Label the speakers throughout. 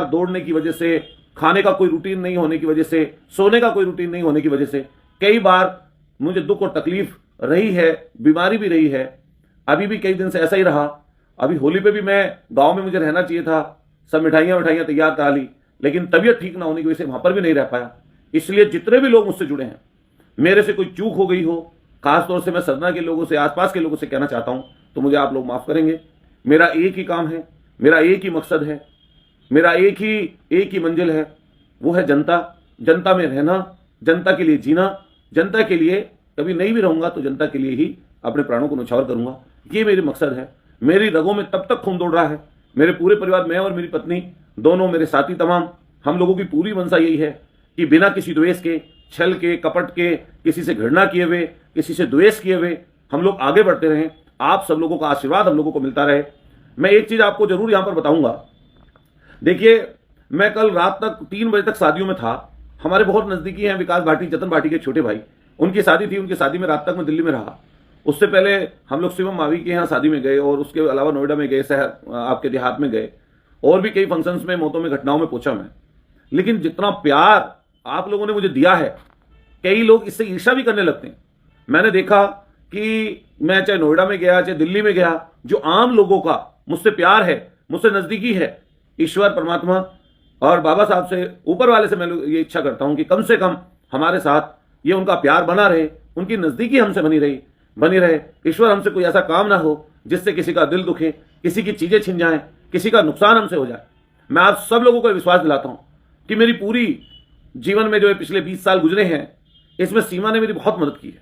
Speaker 1: दौड़ने की वजह से, खाने का कोई रूटीन नहीं होने की वजह से, सोने का कोई रूटीन नहीं होने की वजह से कई बार मुझे दुख और तकलीफ रही है, बीमारी भी रही है। अभी भी कई दिन से ऐसा ही रहा। अभी होली पे भी मैं गांव में मुझे रहना चाहिए था, सब मिठाइयाँ तैयार करा ली, लेकिन तबीयत ठीक ना होने की वजह से वहां पर भी नहीं रह पाया। इसलिए जितने भी लोग मुझसे जुड़े हैं, मेरे से कोई चूक हो गई हो, खासतौर से मैं सदना के लोगों से, आसपास के लोगों से कहना चाहता हूं, तो मुझे आप लोग माफ करेंगे। मेरा एक ही काम है, मेरा एक ही मकसद है, मेरा एक ही मंजिल है, वो है जनता। जनता में रहना, जनता के लिए जीना, जनता के लिए कभी नहीं भी रहूंगा तो जनता के लिए ही अपने प्राणों को न्यौछावर करूंगा। ये मेरी मकसद है। मेरी रगों में तब तक खून दौड़ रहा है। मेरे पूरे परिवार, मैं और मेरी पत्नी दोनों, मेरे साथी तमाम, हम लोगों की पूरी मंशा यही है कि बिना किसी द्वेष के, छल के, कपट के, किसी से घृणा किए हुए, किसी से द्वेष किए हुए हम लोग आगे बढ़ते रहें। आप सब लोगों का आशीर्वाद हम लोगों को मिलता रहे। मैं एक चीज आपको जरूर यहां पर बताऊंगा। देखिए, मैं कल रात तक 3 बजे तक शादियों में था। हमारे बहुत नजदीकी हैं विकास भाटी, जतन भाटी के छोटे भाई, उनकी शादी थी। उनकी शादी में रात तक मैं दिल्ली में रहा। उससे पहले हम लोग शिवम मावी के यहाँ शादी में गए, और उसके अलावा नोएडा में गए, शहर आपके देहात में गए, और भी कई फंक्शंस में, मौतों में, घटनाओं में पहुंचा मैं। लेकिन जितना प्यार आप लोगों ने मुझे दिया है, कई लोग इससे ईर्ष्या भी करने लगते हैं। मैंने देखा कि मैं चाहे नोएडा में गया, चाहे दिल्ली में गया, जो आम लोगों का मुझसे प्यार है, मुझसे नजदीकी है, ईश्वर परमात्मा और बाबा साहब से, ऊपर वाले से मैं ये इच्छा करता हूं कि कम से कम हमारे साथ ये उनका प्यार बना रहे, उनकी नजदीकी हमसे बनी रहे। ईश्वर हमसे कोई ऐसा काम ना हो जिससे किसी का दिल दुखे, किसी की चीजें छिन जाएं, किसी का नुकसान हमसे हो जाए। मैं आप सब लोगों को विश्वास दिलाता हूं कि मेरी पूरी जीवन में जो पिछले 20 साल गुजरे हैं, इसमें सीमा ने मेरी बहुत मदद की है।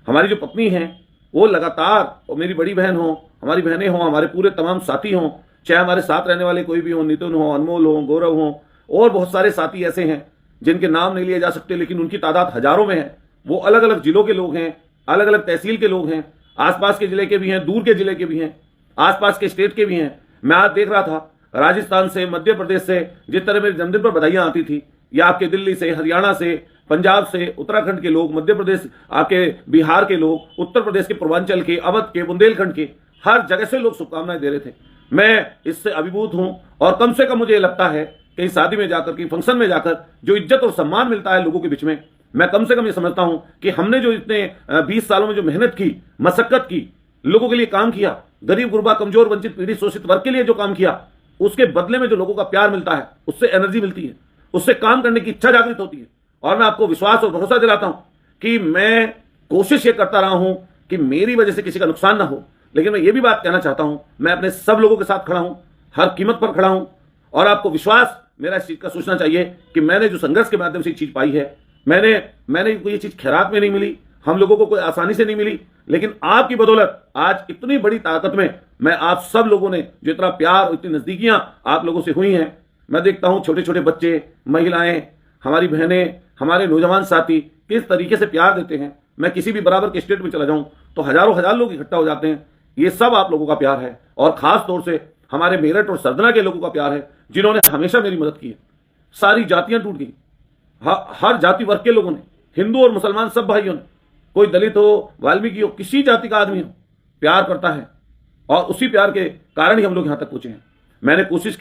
Speaker 1: हमारी जो पत्नी है वो लगातार, और मेरी बड़ी बहन हो, हमारी बहनें हों, हमारे पूरे तमाम साथी हों, चाहे हमारे साथ रहने वाले कोई भी हो, नितिन हो, अनमोल हो, गौरव हो, और बहुत सारे साथी ऐसे हैं जिनके नाम नहीं लिए जा सकते, लेकिन उनकी तादाद हजारों में है। वो अलग अलग जिलों के लोग हैं, अलग अलग तहसील के लोग हैं, आसपास के जिले के भी हैं, दूर के जिले के भी हैं, आसपास के स्टेट के भी हैं। मैं आज देख रहा था राजस्थान से, मध्य प्रदेश से, जिस तरह मेरे जन्मदिन पर बधाइयां आती थी, या आपके दिल्ली से, हरियाणा से, पंजाब से, उत्तराखंड के लोग, मध्य प्रदेश, आपके बिहार के लोग, उत्तर प्रदेश के पूर्वांचल के, अवध के, बुंदेलखंड के, हर जगह से लोग शुभकामनाएं दे रहे थे। मैं इससे अभिभूत हूं। और कम से कम मुझे लगता है कहीं शादी में जाकर, कहीं फंक्शन में जाकर जो इज्जत और सम्मान मिलता है लोगों के बीच में, मैं कम से कम ये समझता हूं कि हमने जो इतने 20 सालों में जो मेहनत की, मशक्कत की, लोगों के लिए काम किया, गरीब गुरबा, कमजोर, वंचित, पीड़ित, शोषित वर्ग के लिए जो काम किया, उसके बदले में जो लोगों का प्यार मिलता है, उससे एनर्जी मिलती है, उससे काम करने की इच्छा जागृत होती है। और मैं आपको विश्वास और भरोसा दिलाता हूं कि मैं कोशिश ये करता रहा हूं कि मेरी वजह से किसी का नुकसान ना हो। लेकिन मैं ये भी बात कहना चाहता हूं, मैं अपने सब लोगों के साथ खड़ा हूं, हर कीमत पर खड़ा हूं। और आपको विश्वास मेरा इस चीज का सोचना चाहिए कि मैंने जो संघर्ष के माध्यम से ये चीज पाई है, मैंने ये चीज खैरात में नहीं मिली, हम लोगों को कोई आसानी से नहीं मिली, लेकिन आपकी बदौलत आज इतनी बड़ी ताकत में मैं, आप सब लोगों ने जो इतना प्यार, इतनी नजदीकियां आप लोगों से हुई हैं, मैं देखता हूं छोटे छोटे बच्चे, महिलाएं, हमारी बहनें, हमारे नौजवान साथी किस तरीके से प्यार देते हैं। मैं किसी भी बराबर के स्टेट में चला जाऊं तो हजारों हजार लोग इकट्ठा हो जाते हैं। ये सब आप लोगों का प्यार है, और खास तौर से हमारे मेरठ और सरदना के लोगों का प्यार है, जिन्होंने हमेशा मेरी मदद की है। सारी जातियां टूट गई, हर जाति वर्ग के लोगों ने, हिंदू और मुसलमान सब भाइयों ने, कोई दलित हो, वाल्मीकि हो, किसी जाति का आदमी हो, प्यार करता है। और उसी प्यार के कारण ही हम लोग यहां तक पहुंचे हैं। मैंने कोशिश की